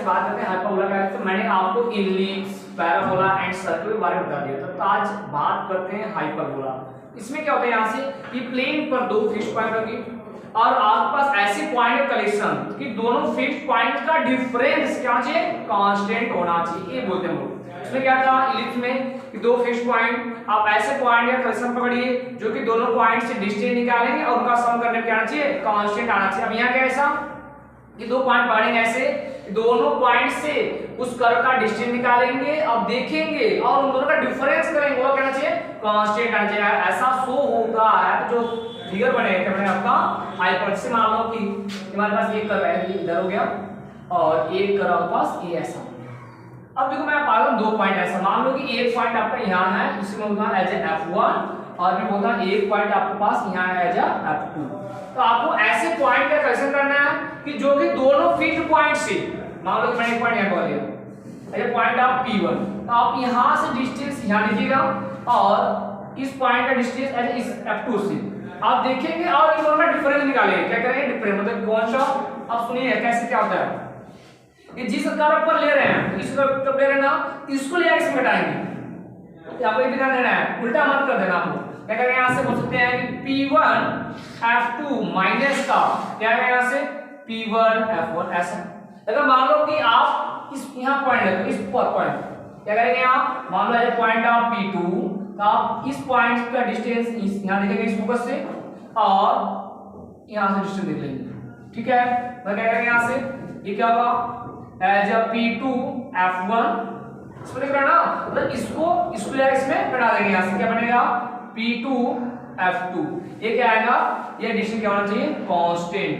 से बात करते हैं हाइपरबोला का। तो मैंने आपको इलिप्स, पैराबोला एंड सर्कल के बारे में बता दिया था। तो आज बात करते हैं हाइपरबोला। इसमें क्या होता है, यहाँ से कि प्लेन पर दो फिक्स्ड पॉइंट होगी और आपके पास ऐसे पॉइंट कलेक्शन कि दोनों फिक्स्ड पॉइंट का डिफरेंस क्या चाहिए, कांस्टेंट होना चाहिए, ये बोलते हैं हम लोग। इसमें क्या था इलिप्स में कि दो फिक्स्ड पॉइंट, आप ऐसे पॉइंट या कलेक्शन पकड़िए जो कि दोनों पॉइंट से डिस्टेंस निकालेंगे और उनका सम करने पे क्या आना चाहिए, कांस्टेंट आना चाहिए। अब यहाँ क्या है ऐसा कि दो पॉइंट पकड़ेंगे ऐसे, दोनों पॉइंट से उस कर्व का डिस्टेंस निकालेंगे, अब देखेंगे और उन दोनों का डिफरेंस करेंगे, वो क्या चाहिए, कांस्टेंट आना चाहिए। ऐसा शो होता है जो फिगर बनेगा मैंने आपका हाइपरबोला से। मान लो कि हमारे पास एक कर्व है, इधर हो गया और एक कर्व आपके पास ये ऐसा। अब देखो मैं पा रहा हूं दो पॉइंट ऐसा, मान लो कि एक पॉइंट आपका यहाँ है, इसमें बोलता है एज ए f1 और मैं बोलता हूं एक पॉइंट आपके पास यहाँ है एज ए f2। तो आपको ऐसे पॉइंट का कलेक्शन करना है कि जो कि दोनों फिक्स्ड पॉइंट से, मान लो कि मैंने एक पॉइंट यहाँ पर लिया, ये पॉइंट आप P1, तो आप यहाँ से डिस्टेंस यहाँ लीजिएगा और इस पॉइंट का डिस्टेंस एज इस f2 से आप देखेंगे और इन दोनों का डिफरेंस निकालेंगे। क्या करेंगे, डिफरेंस मतलब कौन सा, अब सुनिए कैसे क्या होता है। ये जिस कर्व पर ले रहे हैं, इस कर्व कब ले रहे हैं ना, इसको ले आके इसमें घटाएंगे। आपको ये ध्यान देना है, उल्टा मत कर देना। आपको क्या करेंगे, यहाँ से बोल सकते हैं कि P1 F2 माइनस का क्या है, यहाँ से P1 F1 ऐसा। अगर मान लो कि आप इस यहाँ पॉइंट है, तो इस पॉइंट क्या करेंगे आप, मान लो ये पॉइंट आप P2, तो आप इस पॉइंट का डिस्टेंस यहाँ देखेंगे इस फोकस से और यहाँ से डिस्टेंस देख लेंगे, ठीक है। तो क्या करेंगे यहाँ से, ये क्या होगा एज अ P2 F1, इसको देख रहे हैं ना, मतलब इसको ले इसमें बढ़ा देंगे, यहाँ से क्या बनेगा P2 F2। ये क्या आएगा, ये डिस्टेंस क्या होना चाहिए, कांस्टेंट।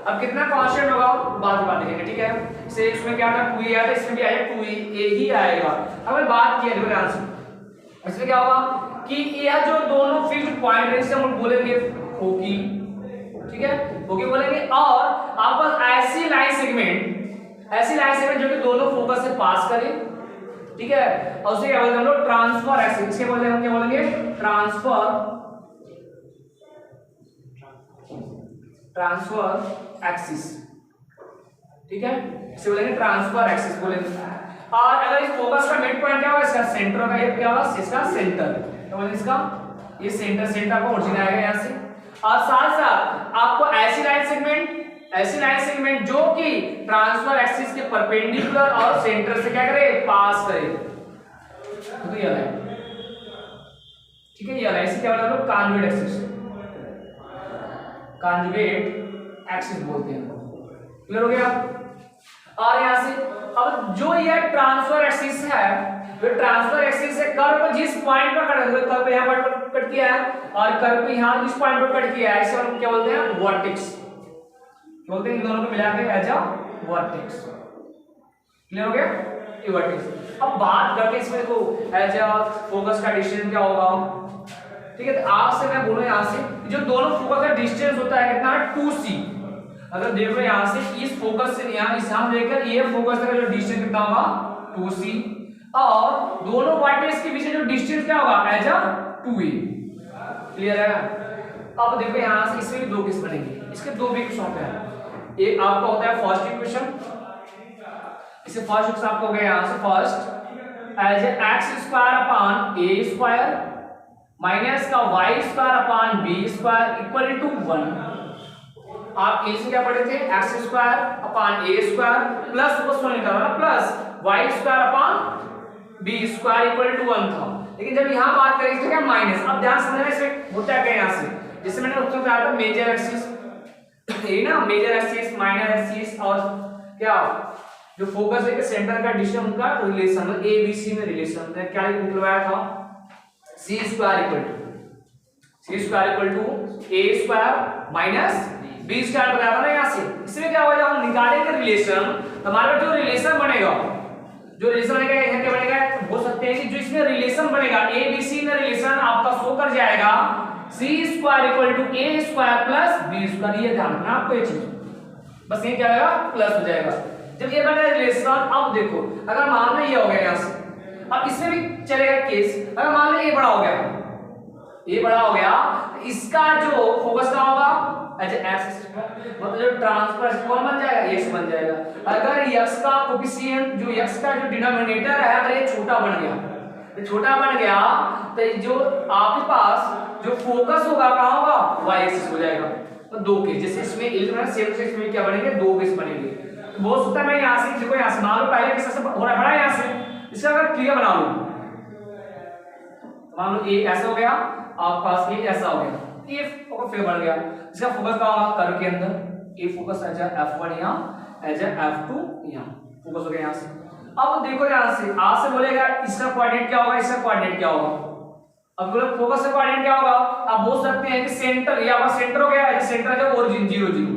अब कितना कांस्टेंट होगा बाद में बात देखेंगे, ठीक है। से इसमें क्या था 2a आया था, इसमें भी आएगा 2a ही आएगा। अब मैं बात किया देखो ध्यान से, इसमें क्या होगा कि यह जो दोनों फिक्स्ड पॉइंट है इसे हम बोलेंगे होगी, ठीक है, होगी बोलेंगे। और आपके पास ऐसी लाइन सेगमेंट जो कि दोनों फोकस से पास करे, ठीक है, और उसे क्या बोलते हैं हम लोग, ट्रांसफर एक्सिस। इसके बोलते हैं हम क्या बोलेंगे, ट्रांसफर एक्सिस, ठीक है, इसे बोलेंगे ट्रांसफर एक्सिस बोलेंगे। और अगर इस फोकस का मिड पॉइंट क्या होगा, इसका सेंटर होगा, ये क्या होगा, इसका सेंटर, क्या बोलेंगे इसका, ये सेंटर का ओरिजिन आएगा यहाँ से। और साथ साथ आपको ऐसी लाइन सेगमेंट जो कि ट्रांसफर एक्सिस के परपेंडिकुलर और सेंटर से क्या करे, पास करे, तो ये है, ठीक है। ये है, इसे क्या बोलते हैं हम लोग, कॉन्जुगेट एक्सिस बोलते हैं। क्लियर हो गया। और यहाँ से अब जो ये ट्रांसफर एक्सिस है, जो ट्रांसफर एक्सिस से कर्व जिस पॉइंट पर कट, कर्व यहाँ पर कट किया है और कर्व यहाँ इस पॉइंट पर कट किया है, इसे हम क्या बोलते हैं, वर्टेक्स बोलते हैं। इन दोनों को मिला के एज अ वर्टेक्स। क्लियर हो गया, ये वर्टेक्स। अब बात करते हैं इसमें, देखो एज अ फोकस का डिस्टेंस क्या होगा, ठीक है। तो आपसे मैं बोलूं यहाँ से जो दोनों फोकस का डिस्टेंस होता है कितना, 2c। अगर देखो यहाँ से इस फोकस से यहाँ इस हम लेकर ये फोकस तक जो डिस्टेंस कितना होगा, 2c, और दोनों वर्टेक्स के बीच जो डिस्टेंस क्या होगा, एज अ 2a। क्लियर है। अब देखो यहाँ से इसमें दो केस बनेंगे, इसके दो भी इक्वेशन होते हैं। एक आपका होता है फर्स्ट इक्वेशन, इसे फर्स्ट इक्वेशन आपको हो गया यहाँ से, first as x² upon a² minus का y² upon b² equal to 1। आप ए से क्या पढ़े थे, x² अपॉन a² प्लस उसको निकालना plus y² upon b² equal to 1 था। लेकिन जब यहाँ बात करें तो क्या माइनस। अब ध्यान समझना इसमें होता है क्या, यहाँ से जैसे मैंने उत्तर बताया था मेजर एक्सिस, ये ना मेजर एक्सिस, माइनर एक्सिस और क्या जो फोकस है के सेंटर का डिस्टेंस उनका रिलेशन, ए बी सी में रिलेशन है। क्या निकलवाया था, c² equal to a² minus b² बताया था ना यहाँ से। इसमें क्या होगा, जब हम निकालेंगे रिलेशन, हमारा जो रिलेशन बनेगा, यहाँ क्या बनेगा, बोल सकते हैं कि जो इसमें रिलेशन बनेगा ए बी सी में रिलेशन आपका शो कर जाएगा c² equal to a² plus b²। ये ध्यान रखना आपको, ये चीज बस ये क्या होगा, प्लस हो जाएगा जब ये बनेगा रिलेशन। अब देखो अगर मान लो ये हो गया यहाँ से, अब इसमें भी चलेगा केस, अगर मान लो ये बड़ा हो गया, ये बड़ा हो गया, इसका जो फोकस क्या होगा, एज एक्स, मतलब जो ट्रांसफर कौन बन जाएगा, x बन जाएगा। अगर x का कोफिशिएंट जो x का जो डिनोमिनेटर है अगर ये छोटा बन गया, ये छोटा बन गया तो जो आपके पास जो फोकस होगा कहां होगा, y एक्सिस हो जाएगा। तो दो केस, जैसे इसमें इलेक्ट्रॉन सेम से इसमें क्या बनेंगे, दो केस बनेंगे। तो बहुत सकता है मैं यहां से देखो, यहां से मान लो पहले केस से हो रहा है बड़ा, यहां से इसका अगर क्लियर बना लूं, मान लो ये ऐसा हो गया, आपके पास ये ऐसा हो गया, ये फोकस फिर बन गया। इसका फोकस कहां होगा, कर्व के अंदर, ये फोकस एज f1 यहां, एज f2 यहां, फोकस हो गया यहां से। अब देखो यहां से आ से बोलेगा इसका कोऑर्डिनेट क्या होगा, इसका कोऑर्डिनेट क्या होगा। अब बोले फोकस का कोऑर्डिनेट क्या होगा, आप बोल सकते हैं कि सेंटर, ये आपका सेंटर हो गया, सेंटर जो ओरिजिन 0 0,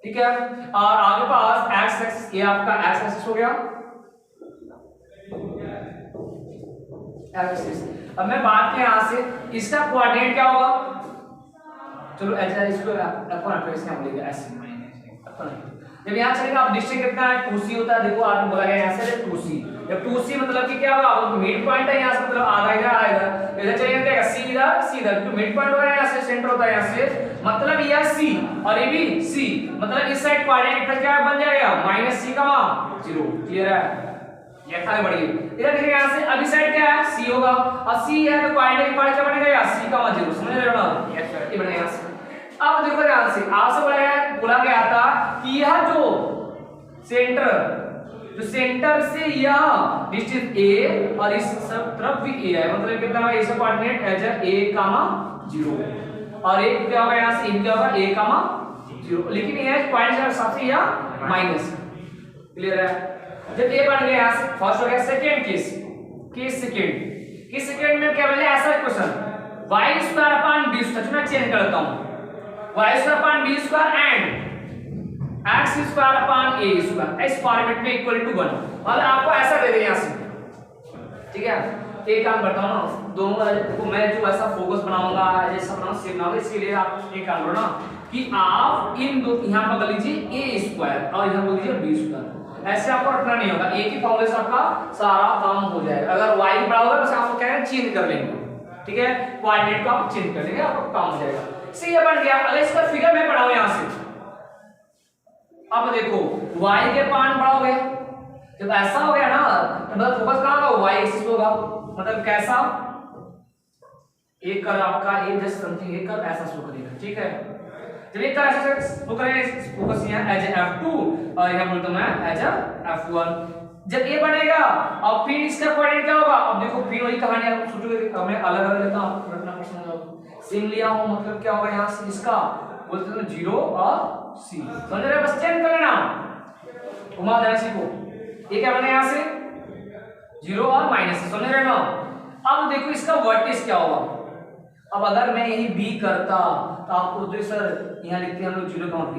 ठीक है। और आगे पास x एक्सिस, ये आपका x एक्सिस हो गया, एक्सिस। अब मैं बात के यहां से इसका कोऑर्डिनेट क्या होगा, चलो ऐसा इसको अपन इसका बोलेगा ऐसे माइनस, जब यहां चलेगा आप डिस्टेंस कितना है 2c होता है। देखो आपने बोला गया यहां से 2c, जब 2c मतलब कि क्या होगा, अब मिड पॉइंट है यहां से, मतलब आधा इधर आएगा, इधर चलेगा क्या c इधर c इधर, तो मिड पॉइंट हो रहा है यहां से, सेंटर होता है यहां से, मतलब ये c और ये भी c, मतलब इस साइड कोऑर्डिनेट क्या बन जाएगा, -c, 0। क्लियर है, ये आगे बढ़िए। इधर देखिए यहां से अभी साइड क्या है, c होगा, और c है तो कोऑर्डिनेट पार्ट क्या बनेगा, c, 0, समझ रहे हो ना, ये बनेगा। अब देखो ध्यान से, आपसे बोला गया था कि यह जो सेंटर से यह डिस्टेंस a और इस सब तरफ भी a है, मतलब कितना है, इसका कोऑर्डिनेट एज a, 0, और एक क्या होगा यहां से, इन क्या होगा a, 0, लेकिन यह पॉइंट के हिसाब से यह माइनस। क्लियर है, जब a बन गया यहां से, फर्स्ट हो गया। सेकंड केस सेकंड में क्या बोले, ऐसा क्वेश्चन y² मैं चेंज करता हूं, y² एंड x² इस फॉर्मेट में इक्वल टू 1, मतलब आपको ऐसा दे दे यहां से, ठीक है। एक काम करता हूं ना, दोनों देखो मैं जो ऐसा फोकस बनाऊंगा, जैसा बनाऊंगा सेम बनाऊंगा, इसके लिए आप एक काम करो ना कि आप इन दो यहां पर कर लीजिए a² और यहां बोल दीजिए b², ऐसे आपको रखना नहीं होगा, एक ही फॉर्मूले से आपका सारा काम हो जाएगा। अगर y बड़ा होगा तो आपको क्या है, चेंज कर लेंगे, ठीक है, कोऑर्डिनेट को आप चेंज कर लेंगे, आपका काम हो जाएगा। से ये बन गया। अगर इसका फिगर मैं पढ़ाऊं यहां से, अब देखो y के पान बड़ा हो गया, जब ऐसा हो गया ना तो मतलब फोकस कहां होगा, y एक्सिस होगा, मतलब कैसा, एक कर आपका एक जस्ट समथिंग एक कर ऐसा शो करेगा, ठीक है। जब एक कर ऐसा शो करेगा, फोकस यहां एज f2 और यहां बोलता मैं एज f1। जब ये बनेगा और फिर इसका कोऑर्डिनेट क्या होगा, अब देखो फिर वही कहानी आप सोचोगे, मैं अलग अलग लेता हूं, रखना पसंद है, सेम लिया हूं, मतलब क्या होगा यहां से इसका बोलते हैं 0 और c, समझ रहे, बस चेंज कर लेना, घुमा देना सी को, ये क्या बने यहां से 0 और माइनस, समझ रहे ना। अब देखो इसका वर्टिस क्या होगा, अब अगर मैं यही b करता तो आपको तो सर यहां लिखते हैं हम लोग 0, b,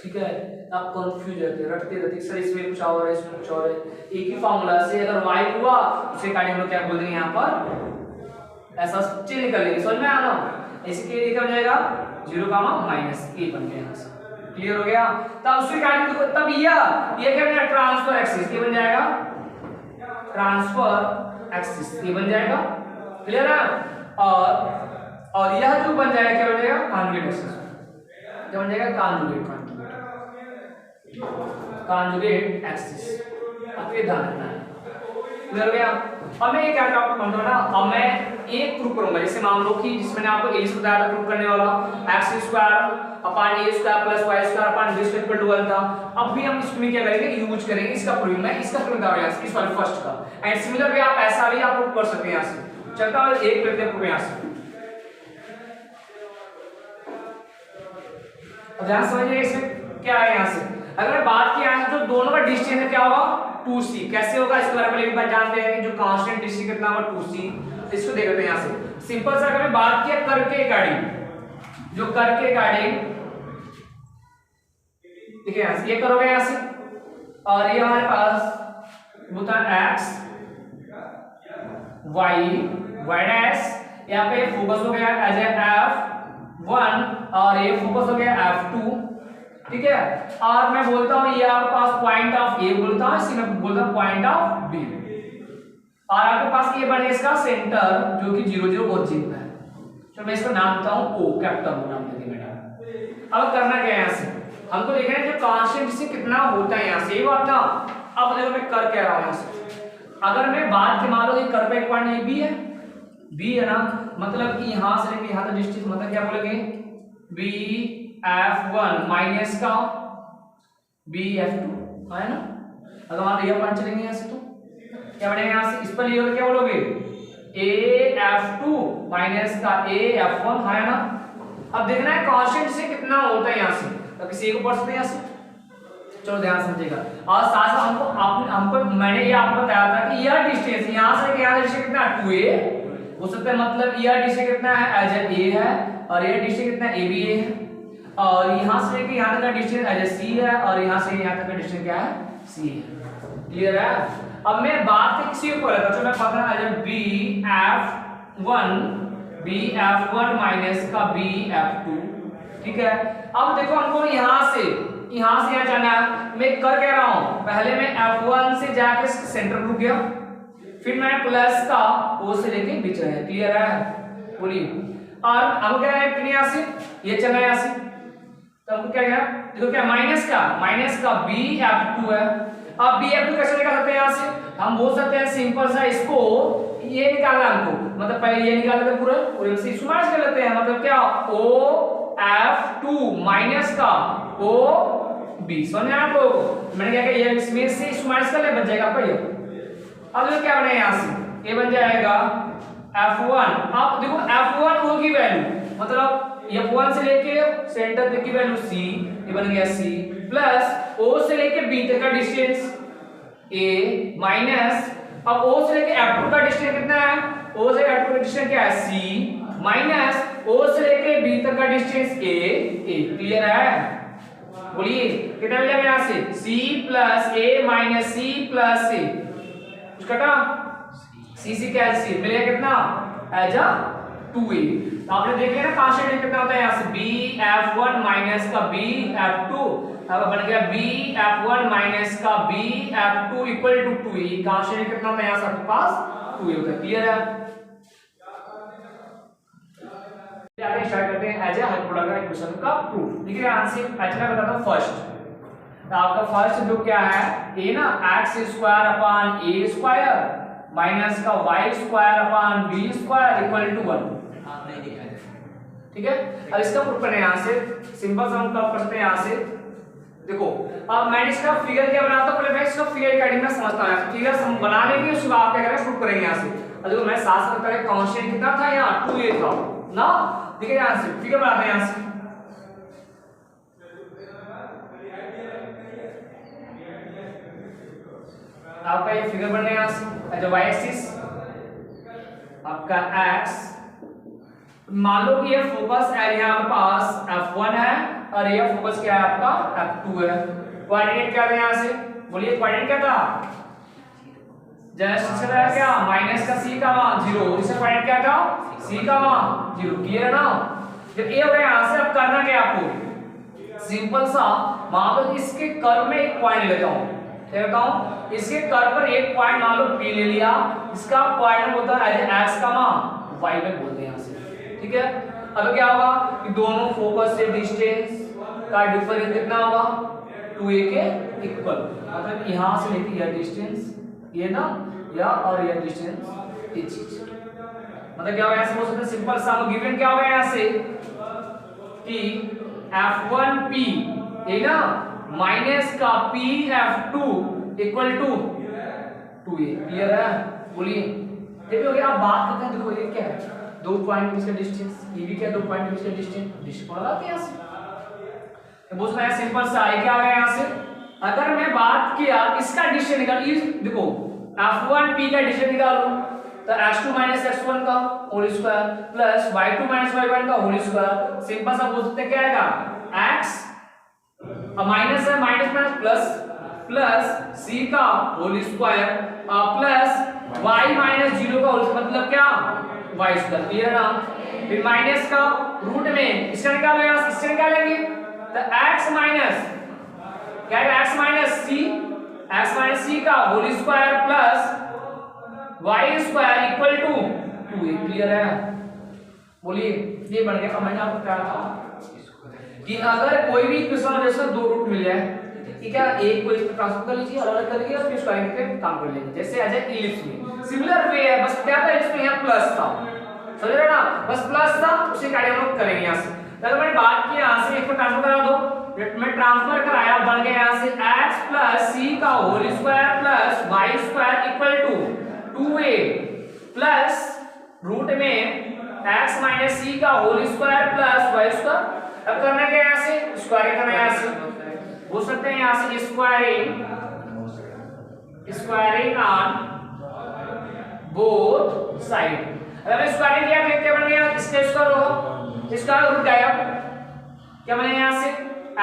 ठीक है, आप कंफ्यूज रखते सर इसमें कुछ और है, इसमें कुछ और है, एक ही फार्मूला से अगर y हुआ उसे काट हम लोग क्या बोल देंगे यहां पर ऐसा चेंज कर लेंगे, समझ में आया ना। इसके लिए क्या हो जाएगा 0, -a बन गया यहां से, क्लियर हो गया। तब उससे काट दो, तब ये क्या बनेगा, ट्रांसफर एक्सिस, ये बन जाएगा ट्रांसफर एक्सिस, ये बन जाएगा, क्लियर है। और यह जो बन जाएगा क्या बन जाएगा, कॉन्जुगेट एक्सिस, क्या बन जाएगा, कॉन्जुगेट एक्सिस, अब ये ध्यान रखना है, क्लियर हो गया। अब मैं ये क्या करता ना, अब मैं एक प्रूफ करूंगा, जैसे मान लो कि जिसमें मैंने आपको एलिप्स बताया था प्रूफ करने वाला, x² upon a² plus y² upon b² equal to 1 था। अब भी हम इसमें क्या करेंगे, यूज करेंगे इसका प्रूफ, मैं इसका प्रूफ बता रहा हूं, इस वाले फर्स्ट का, एंड सिमिलर भी आप ऐसा भी आप प्रूफ कर सकते हैं यहां से। चलता है एक करते हैं प्रूफ यहां से, अब ध्यान समझिए इसमें क्या है यहां से। अगर बात की यहां जो दोनों का डिस्टेंस है क्या होगा 2c, कैसे होगा इसके बारे में एक बार जानते हैं, जो कांस्टेंट डिस्टेंस कितना होगा 2c, इसको देख लेते हैं यहां से। सिंपल सा अगर बात किया कर्व के अकॉर्डिंग, जो कर्व के अकॉर्डिंग देखिए यहां से ये करोगे यहां से, और ये हमारे पास होता है x y y डैश, यहां पे फोकस हो गया एज f1 और ये फोकस हो गया f2, ठीक है। और मैं बोलता हूं ये आपके पास पॉइंट ऑफ ए बोलता हूं, इसी में बोलता हूं पॉइंट ऑफ बी, और आपके पास ये बने इसका सेंटर जो कि 0 0 ओरिजिन पे है, तो मैं इसको नाम देता हूँ ओ, कैपिटल ओ नाम देते बेटा। अब करना क्या है यहाँ से, हमको देखना है कि कांस्टेंट से कितना होता है यहाँ से, ये बात ना। अब देखो मैं कर क्या रहा हूँ यहाँ से, अगर मैं बात के मान लो कि कर पे एक पॉइंट बी है, बी है ना, मतलब कि यहाँ से लेके यहाँ तक डिस्टेंस, मतलब क्या बोलेंगे बी F1 माइनस का बी F2 है ना। अगर मान लो ये पॉइंट चलेंगे यहाँ से तो क्या बनेगा, यहाँ से इस पर लिए क्या बोलोगे ए F2 माइनस का ए F1 है ना। अब देखना है कांस्टेंट से कितना होता है यहाँ से, तो किसी को पढ़ सकते हैं यहाँ से, चलो ध्यान समझिएगा। और साथ साथ हमको मैंने ये आपको बताया था कि यह डिस्टेंस यहाँ से यहाँ डिस्टेंस कितना 2a हो सकता है, मतलब यह डिस्टेंस कितना है एज ए है, और यह डिस्टेंस कितना ए बी ए है, और यहाँ से लेके यहाँ तक का डिस्टेंस एज ए सी है, और यहाँ से यहाँ तक का डिस्टेंस क्या है सी है। क्लियर है। अब मैं बात किसी को लेता हूं, मैं पकड़ा एज बी F1 माइनस का बी F2, ठीक है। अब देखो हमको यहाँ से यहाँ जाना है, मैं कर क्या रहा हूं, पहले मैं F1 से जाके सेंटर रुक गया, फिर मैं प्लस का O से लेके बीच है। क्लियर है, बोलिए। और अब क्या है, फिर यहाँ से ये चलना है यहाँ से, तो हमको क्या है, देखो क्या माइनस का बी F2 है। अब बी F2 कैसे निकाल सकते हैं, यहाँ से हम बोल सकते हैं सिंपल सा, इसको ये निकालना हमको, मतलब पहले ये निकाल लेते पूरे से इसको माइनस कर लेते हैं, मतलब क्या O F2 माइनस का O B, समझ आप लोग। मैंने क्या किया, ये इसमें से इसको माइनस कर ले, बच जाएगा आपका ये। अब जो क्या बनेगा यहाँ से, ये बन जाएगा F1। अब देखो F1 O की वैल्यू, मतलब F1 से लेके सेंटर तक की वैल्यू C, ये बन गया C, प्लस O से लेके B तक का डिस्टेंस A माइनस, अब O से लेके F2 का डिस्टेंस कितना है, O से F2 का डिस्टेंस क्या है C, माइनस O से लेके B तक का डिस्टेंस A। क्लियर है, बोलिए कितना मिलेगा यहाँ से C plus A minus C plus A, कुछ कटा C से क्या है, मिलेगा कितना एज अ 2a। तो आपने देख लिया ना कांस्टेंट कितना होता है, यहाँ से बी F1 माइनस का बी F2, अब बन गया बी F1 माइनस का बी F2 equal to 2a। Constant कितना होता है यहाँ से आपके पास 2a होता है। क्लियर है, आगे स्टार्ट करते हैं एज ए हाइपोथेटिकल इक्वेशन का प्रूफ। देखिए आंसर अच्छा बताता हूं फर्स्ट, तो आपका फर्स्ट जो क्या है a ना x² अपॉन a² माइनस का y² upon b² equal to 1, ठीक है। अब इसका प्रूफ करना है, यहाँ से सिंपल सा हम कर सकते हैं। यहाँ से देखो, अब मैं इसका फिगर क्या बनाता हूं, पहले मैं इसका फिगर का में समझता हूं, फिगर हम बना लेंगे, उसके बाद क्या करेंगे प्रूफ करेंगे यहाँ से। अब देखो मैं साथ साथ करें, कांस्टेंट कितना था यहाँ 2a था ना, देखिए यहाँ से फिगर बनाते हैं। यहाँ से आपका ये फिगर बनने यहाँ से जो y एक्सिस आपका x, मान लो कि ये फोकस एरिया आपके पास F1 है और ये फोकस क्या है आपका F2 है। कोऑर्डिनेट क्या था यहाँ से, बोलिए कोऑर्डिनेट क्या था, जस्ट चला क्या माइनस का c का मान 0, इसका कोऑर्डिनेट क्या था c का मान 0। क्लियर है ना। जब ये हो गया यहाँ से, अब करना क्या आपको, सिंपल सा मान लो इसके कर्व में एक पॉइंट लेता हूँ, कहता हूं इसके कर्व पर एक पॉइंट मान लो P ले लिया, इसका पॉइंट होता है x का मान y में बोलते हैं यहाँ से, ठीक है। अब क्या होगा कि दोनों फोकस से डिस्टेंस का डिफरेंस कितना होगा 2a के इक्वल, मतलब यहां से लेके यह डिस्टेंस ये ना या और यह डिस्टेंस ये चीज, मतलब क्या होगा ऐसे बोल सकते हैं सिंपल सा गिवन क्या होगा यहाँ से कि F1P ये ना माइनस का P F2 equal to 2a। Clear है, बोलिए। देखिए हो गया। अब बात करते हैं, देखो ये क्या है, दो पॉइंट के बीच का डिस्टेंस, ये भी क्या दो पॉइंट के बीच का डिस्टेंस पड़ा है यहाँ से, बोलना है सिंपल सा ये क्या आ गया यहाँ से। अगर मैं बात किया इसका डिस्टेंस निकाल, देखो F1P का डिस्टेंस निकालो तो x2 माइनस x1 का whole square plus y2 minus y1 का होल स्क्वायर, सिंपल सा बोल सकते हैं क्या आएगा x माइनस है minus minus plus plus c का whole square plus y minus 0 का होल, मतलब क्या y स्क्वायर। क्लियर ना। फिर माइनस का रूट में इसका निकालो, यहाँ इससे निकालेंगे तो x माइनस क्या है x माइनस c का whole square plus y square equal to 2a। Clear है, बोलिए ये बन गया। अब मैंने आपको क्या कहा कि अगर कोई भी इक्वेशन जैसे दो रूट मिल जाए, ठीक है, एक को इसमें ट्रांसफर कर लीजिए, अलग अलग कर लीजिए और फिर स्क्वायरिंग पे काम कर लीजिए। जैसे आ जाए इलिप्स में सिमिलर वे है, बस क्या था इसमें यहाँ प्लस था, समझ रहे ना, बस प्लस था, उसी का हम लोग करेंगे यहाँ से। अगर मैंने बात की यहाँ से इसको ट्रांसफर करा दो, मैं ट्रांसफर कराया, बन गया यहाँ से x प्लस सी का whole square plus Y square equal to 2a plus root में x माइनस सी का whole square plus Y square. अब करना क्या यहाँ से, स्क्वायरिंग करना यहाँ से, बोल सकते हैं यहाँ से स्क्वायरिंग ऑन बोथ साइड। अगर स्क्वायरिंग किया तो क्या बन गया, इसका स्क्वायर होगा, इसका रूट गायब, क्या बनेगा यहाँ से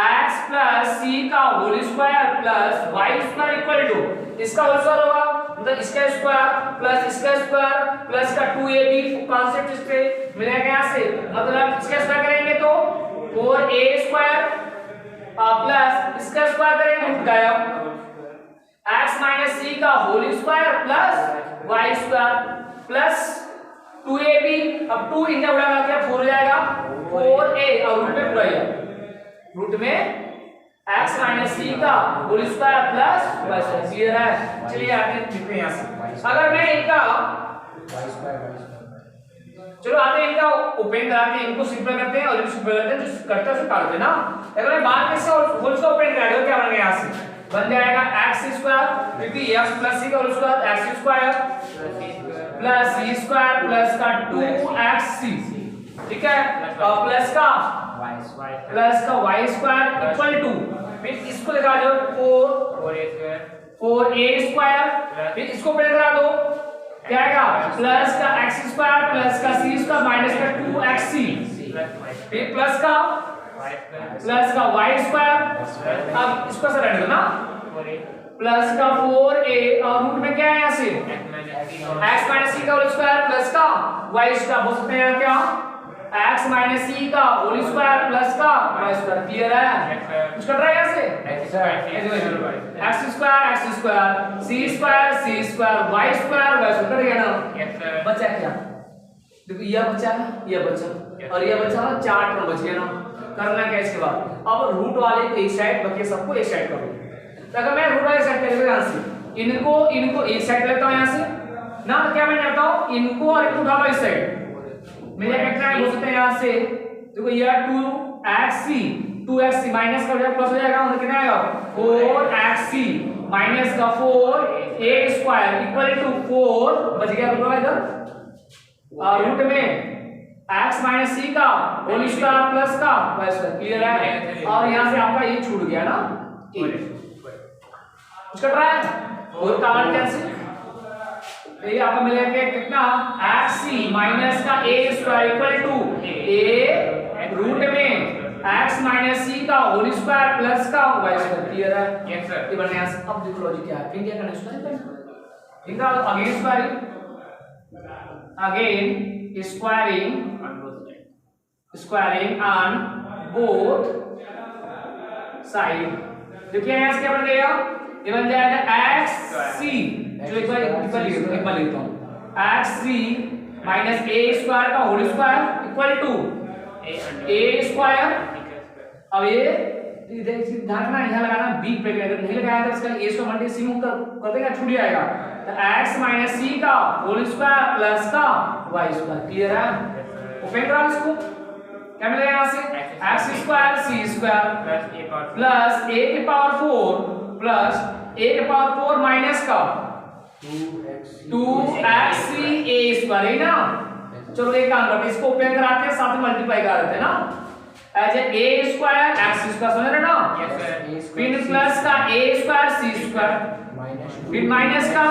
x प्लस सी का whole square plus Y square equal to इसका होल स्क्वायर होगा, मतलब इसका स्क्वायर प्लस इसका स्क्वायर प्लस का 2ab कांसेप्ट इससे मिलेगा यहाँ से, मतलब इसका स्क्वायर करेंगे तो 4a स्क्वायर प्लस इसका स्क्वायर करेंगे रूट गायब, x माइनस सी का whole square plus Y square plus 2ab, अब 2 इंटू उड़ाएगा क्या 4 हो जाएगा, 4a और रूट में पूरा रूट में x माइनस सी का whole square plus Y square. Clear है, चलिए आगे लिखते हैं यहाँ से। अगर मैं इनका चलो आते हैं इनका ओपन कराते हैं, इनको सिंपल करते हैं और इनको सिंपल करते हैं, जो करते हैं उसे काटते हैं ना। अगर मैं बात कैसे होल स्क्वायर ओपन करा दूं, क्या बनेगा यहाँ से बन जाएगा x स्क्वायर, क्योंकि x प्लस सी का whole square x square plus c square plus का 2xc, ठीक है, और प्लस का y स्क्वायर इक्वल टू, फिर इसको लगा दो 4a स्क्वायर, फिर इसको पहले लगा दो क्या आएगा प्लस का x स्क्वायर प्लस का c स्क्वायर माइनस का 2xc, फिर प्लस का y स्क्वायर, अब इसको ऐसे रख दो ना, प्लस का 4a और रूट में क्या है यहाँ से x माइनस सी का होल स्क्वायर प्लस का y स्क्वायर, बोल सकते हैं क्या x माइनस सी का होल स्क्वायर प्लस का y स्क्वायर। क्लियर है, कुछ कर रहा है यहाँ से x square c square y square कर गया ना, बचा क्या, देखो यह बचा ना, यह बचा और यह बचा ना, 4 टर्म बच गया ना। करना क्या इसके बाद, अब रूट वाले को एक साइड, बाकी सबको एक साइड करो। तो अगर मैं रूट वाले साइड कर लेता यहाँ से, इनको एक साइड लेता हूँ यहाँ से ना, क्या मैं करता हूँ इनको और इनको उठा लो इस साइड, मेरा कितना है बोल सकते हैं यहाँ से, देखो यह 2xc माइनस का प्लस हो जाएगा, मतलब कितना आएगा 4xc माइनस का 4a स्क्वायर इक्वल टू 4 बच गया रूट इधर, रूट में x माइनस सी का होल स्क्वायर प्लस का y स्क्वायर। क्लियर है, और यहाँ से आपका ये छूट गया ना, कुछ कट रहा है और कार्ड कैंसिल, ये आपको मिलेगा कितना xc माइनस का a square equal to a root में x माइनस सी का होल स्क्वायर प्लस का y स्क्वायर। क्लियर है, यस सर, ये बनने यहाँ। अब देखो लॉजिक क्या है, फिर क्या करना है, इनका again squaring on both side. देखिए यहाँ से क्या बन गया, ये बन जाएगा xc, जो एक बार लिखता हूँ xc माइनस a स्क्वायर का whole square equal to a square. अब ये ध्यान रखना, यहाँ लगाना b पे, अगर नहीं लगाया तो इसका a को मल्टी c कर देगा, छूट जाएगा, तो x माइनस c का होल स्क्वायर प्लस का y स्क्वायर। क्लियर है, ओपन करो इसको, क्या मिलेगा यहाँ से x square c square plus a की पावर 4 प्लस a की पावर 4 माइनस का 2xc a स्क्वायर है ना। चलो एक काम करते हैं, इसको ओपन कराते हैं, साथ में मल्टीप्लाई करा देते हैं ना, as A square X square, समझ रहे ना, फिर प्लस का a स्क्वायर c स्क्वायर, फिर माइनस का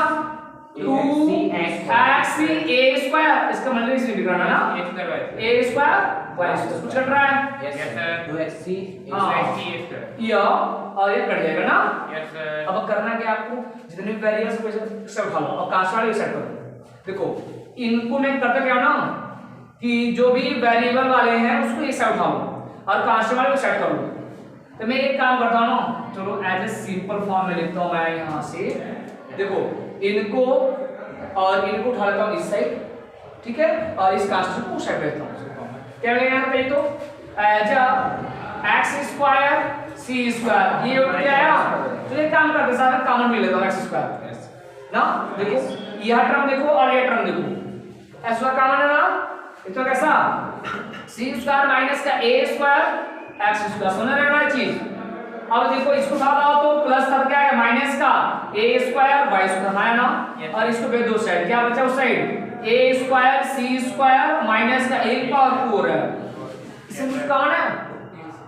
2xc a स्क्वायर, इसका मल्टीप्लिकेशन भी करना ना, a स्क्वायर y स्क्वायर। कुछ कट रहा है, यस सर, 2xc ये और ये कट जाएगा ना, यस सर। अब करना क्या आपको, जितने वेरिएबल्स को सब उठा लो और कांस्टेंट वाले सेट करो। देखो इनको मैं करता क्या ना कि जो भी वेरिएबल वाले हैं उसको एक साइड उठाओ और कांस्टेंट वाले को सेट करो। तो मैं एक काम करता हूं ना, चलो एज ए सिंपल फॉर्म में लिखता हूं मैं यहां से, देखो इनको और इनको उठा लेता हूं इस साइड, ठीक है, और इस कांस्टेंट को सेट करता हूं। क्या मिलेगा यहाँ पे? तो एज एक्स स्क्वायर सी स्क्वायर, ये क्या आया? तो ये काम करते साथ कॉमन मिल लेता एक्स स्क्वायर ना। देखो यह टर्म देखो और ये टर्म देखो, एक्स स्क्वायर कॉमन है ना, तो कैसा सी स्क्वायर माइनस का ए स्क्वायर एक्स स्क्वायर, सुना रहना चीज। अब देखो इसको साथ आओ तो प्लस था क्या है माइनस का ए स्क्वायर वाई स्क्वायर है ना, और इसको पे दो साइड क्या बचा उस साइड ए स्क्वायर सी स्क्वायर माइनस का 1 पावर 4 है, इसमें कुछ कौन है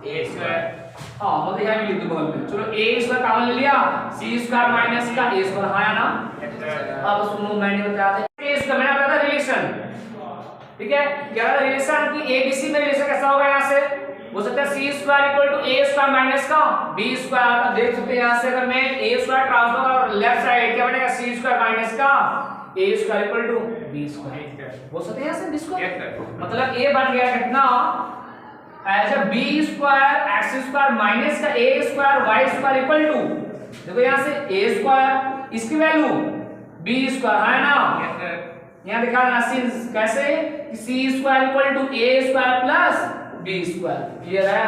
ए स्क्वायर। हां मतलब यहां भी लिख दो बगल में, चलो ए स्क्वायर कॉमन ले लिया, सी स्क्वायर माइनस का ए स्क्वायर है ना। अब सुनो मैंने बताया था ए स्क्वायर, मैंने बताया था रिलेशन, ठीक है क्या था रिलेशन की एबीसी में रिलेशन कैसा होगा यहां से हो सकता है C square equal to A square minus का बी स्क्वायर। आप देख सकते हैं यहां से अगर मैं ए स्क्वायर ट्रांसफर और लेफ्ट साइड क्या बनेगा सी स्क्वायर माइनस का A square equal to B square हो सकते हैं यहां से बी स्क्वायर, मतलब ए बन गया कितना as a B square X square minus का A square Y square equal to, देखो यहां से ए स्क्वायर इसकी वैल्यू बी स्क्वायर है ना, यहां दिखा देना सिंस कैसे C square equal to A square plus B square, clear है।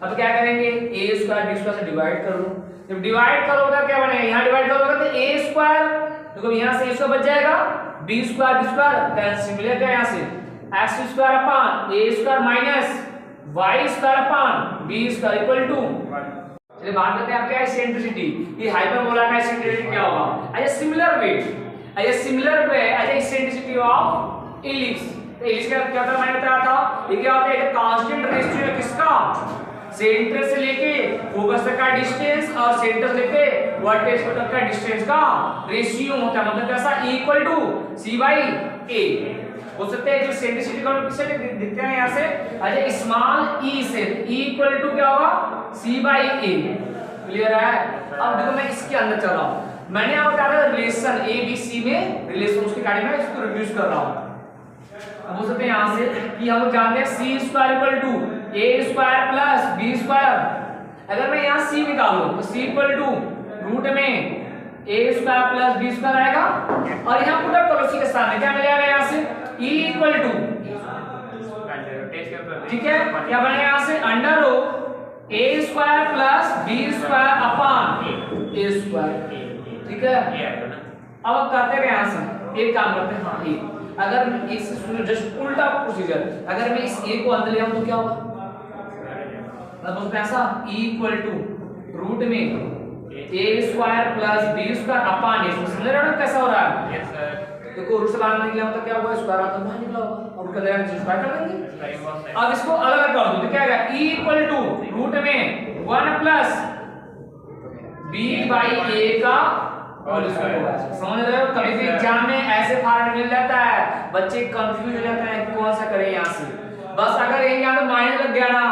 अब क्या करेंगे ए स्क्वायर बी स्क्वायर से डिवाइड कर लो, जब डिवाइड करोगे क्या बनेगा यहां डिवाइड करोगे तो ए स्क्वायर देखो यहां से ए स्क्वायर बच जाएगा, बी स्क्वायर कैंसिल मिलेगा यहां से X square upon A square minus Y square upon B square equal to. चलिए बात करते हैं आप क्या है इसेंट्रिसिटी, ये हाइपरबोला का इसेंट्रिसिटी क्या होगा as a similar way, as a similar way as a eccentricity of ellipse. तो इलिप्स का क्या था मैंने बताया था, ये क्या होता है एक कांस्टेंट रेशियो है किसका सेंटर से लेके फोकस तक का डिस्टेंस और सेंटर से लेके वर्टेक्स तक का डिस्टेंस का रेशियो होता है, मतलब कैसा इक्वल टू सी बाई ए हो सकते हैं। जो सेंट्रिसिटी का किससे दिखते हैं यहां से अजय स्मॉल ई से ई इक्वल टू क्या होगा सी बाई ए, क्लियर है। अब देखो मैं इसके अंदर चल रहा हूं, मैंने आपको बताया रिलेशन ए बी सी में रिलेशन उसके गाड़ी में इसको रिड्यूस कर रहा हूं। अब हो सकते हैं यहां से कि हम जानते हैं C square equal to A square plus B square, अगर मैं यहां सी निकालूं तो सी इक्वल टू रूट में ए स्क्वायर प्लस बी स्क्वायर आएगा, और यहां पुट अप करो सी के सामने क्या मिलेगा यहां से e इक्वल टू, ठीक है क्या बनेगा यहां से under root A square plus B square upon A square, ठीक है। अब करते हैं यहां से एक काम करते हैं, हां एक अगर इस जस्ट उल्टा प्रोसीजर, अगर मैं इस a को अंदर ले आऊं तो क्या होगा मतलब ऐसा e इक्वल टू रूट में a square plus b square upon a, समझ रहे हो कैसा हो रहा है। यस सर देखो रूट से बाहर निकला तो क्या होगा स्क्वायर आता बाहर निकला होगा और उसका जगह स्क्वायर कर देंगे। अब इसको अलग अलग कर दो तो क्या आएगा e इक्वल टू रूट में 1 प्लस b बाई a का और समझ रहे हो। कभी भी एग्जाम में ऐसे फॉर्मेट मिल जाता है बच्चे कंफ्यूज हो जाते हैं कौन सा करें यहां से, बस अगर ये यहां पे माइनस लग गया ना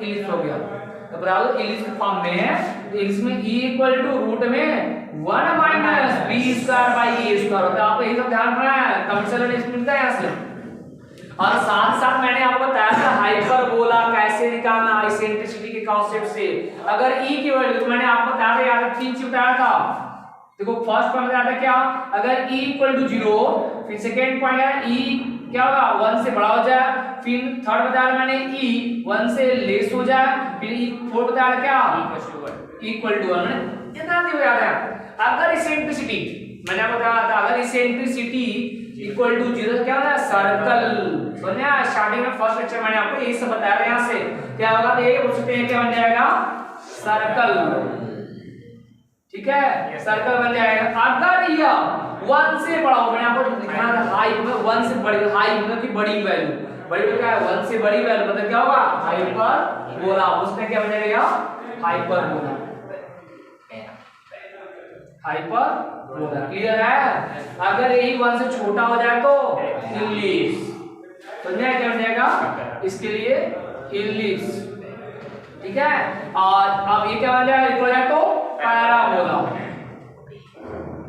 इलिप्स हो गया, तो बराबर इलिप्स के फॉर्म में है तो इसमें e इक्वल टू रूट में 1 minus b square by a square होता है। आप यही सब ध्यान रखना है, कमिशन लिस्ट मिलता है यहां से। और साथ साथ मैंने आपको बताया था हाइपरबोला कैसे निकालना इसेंट्रिसिटी के कांसेप्ट से। अगर e की वैल्यू तो मैंने आपको बताया था याद 3 चीज बताया था, देखो फर्स्ट पॉइंट बताया था क्या अगर e इक्वल टू 0, फिर सेकंड पॉइंट है e क्या होगा 1 से बड़ा हो जाए, फिर थर्ड बताया मैंने e 1 से लेस हो जाए, फिर फोर्थ बताया क्या इक्वल टू 1, मैंने इतना नहीं याद है। अगर इसेंट्रिसिटी मैंने आपको बताया था अगर इसेंट्रिसिटी इक्वल टू 0 क्या होगा सर्कल, समझे स्टार्टिंग में फर्स्ट लेक्चर मैंने आपको यही सब बताया था। यहां से क्या होगा तो ये पूछ सकते हैं क्या बन जाएगा सर्कल, ठीक है सर्कल बन जाएगा। अगर यह 1 से बड़ा हो, मैंने आपको दिखाया था हाई में 1 से बड़ी, हाई मतलब की बड़ी वैल्यू, बड़ी वैल्यू क्या है 1 से बड़ी वैल्यू मतलब क्या होगा हाइपरबोला, उसमें क्या बन जाएगा हाइपरबोला, हाइपरबोला, क्लियर है। अगर यही 1 से छोटा हो जाए तो इलिप्स, समझे क्या बन जाएगा इसके लिए इलिप्स, ठीक है। और अब ये क्या बन जाएगा इक्वल है तो पैराबोला,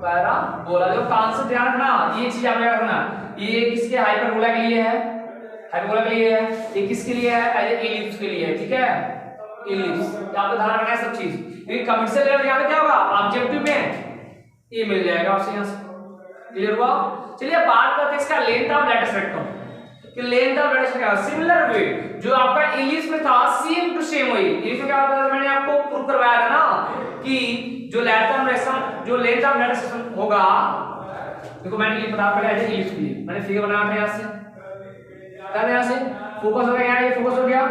पैराबोला देखो कॉन्सेप्ट ध्यान रखना, ये चीज आप याद रखना, ये किसके हाइपरबोला के लिए है, हाइपरबोला के लिए है, ये किसके लिए है एज इलिप्स के लिए है, ठीक है इलिप्स आपको ध्यान रखना है सब चीज। ये कमर्शियल लेवल यहां पे क्या होगा ऑब्जेक्टिव में ये मिल जाएगा आपसे यहां से, क्लियर हुआ। चलिए बात करते हैं इसका लेंथ ऑफ लेटेस्ट रेक्टम कि लेंथ ऑफ लेटर क्या सिमिलर वे जो आपका इंग्लिश में था सेम टू सेम वही। इंग्लिश में क्या होता है मैंने आपको प्रूव करवाया था ना कि जो लेंथ ऑफ लेटर सेक्शन होगा, देखो मैंने ये बता पहले ऐसे इंग्लिश की मैंने फिगर बनाया था यहां से, यहां से फोकस हो गया, ये फोकस हो गया,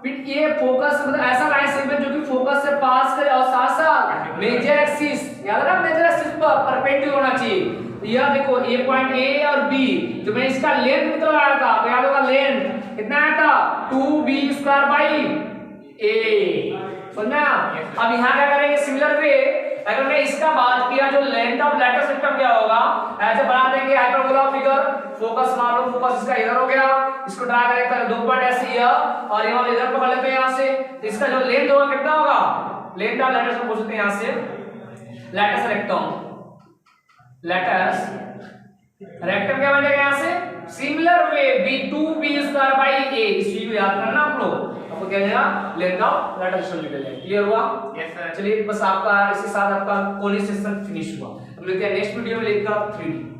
फिर ये फोकस मतलब ऐसा लाइन सेगमेंट जो कि फोकस से पास करे और साथ साथ मेजर एक्सिस, याद रखना मेजर एक्सिस पर परपेंडिकुलर होना चाहिए। यह देखो ए पॉइंट ए और बी जो मैंने इसका लेंथ निकलवाया था तो याद होगा लेंथ कितना आया था 2b² ए, समझना। अब यहाँ क्या करेंगे सिमिलर वे, अगर मैं इसका बात किया जो लेंथ ऑफ लेटर सिस्टम क्या होगा ऐसे बना देंगे हाइपरबोला फिगर, फोकस मान लो फोकस इसका इधर हो गया, इसको ड्रा करेंगे 2 पॉइंट ऐसे यह और ये वाला इधर पकड़ लेते हैं यहां से, तो इसका जो लेंथ होगा कितना होगा, लेंथ ऑफ लेटर्स को बोल सकते हैं यहां से लेटर्स रेक्टम, लेटर्स रेक्टम क्या बनेगा यहां से सिमिलर वे b2b² a, इस चीज को याद करना आप लोग, आपको क्या मिलेगा लेंथ ऑफ लेटर सिस्टम निकल जाएगा। क्लियर हुआ? Yes sir. चलिए बस आपका इसके साथ आपका कोनिक सेक्शन फिनिश हुआ। अब मिलते हैं नेक्स्ट वीडियो में लेकर 3D।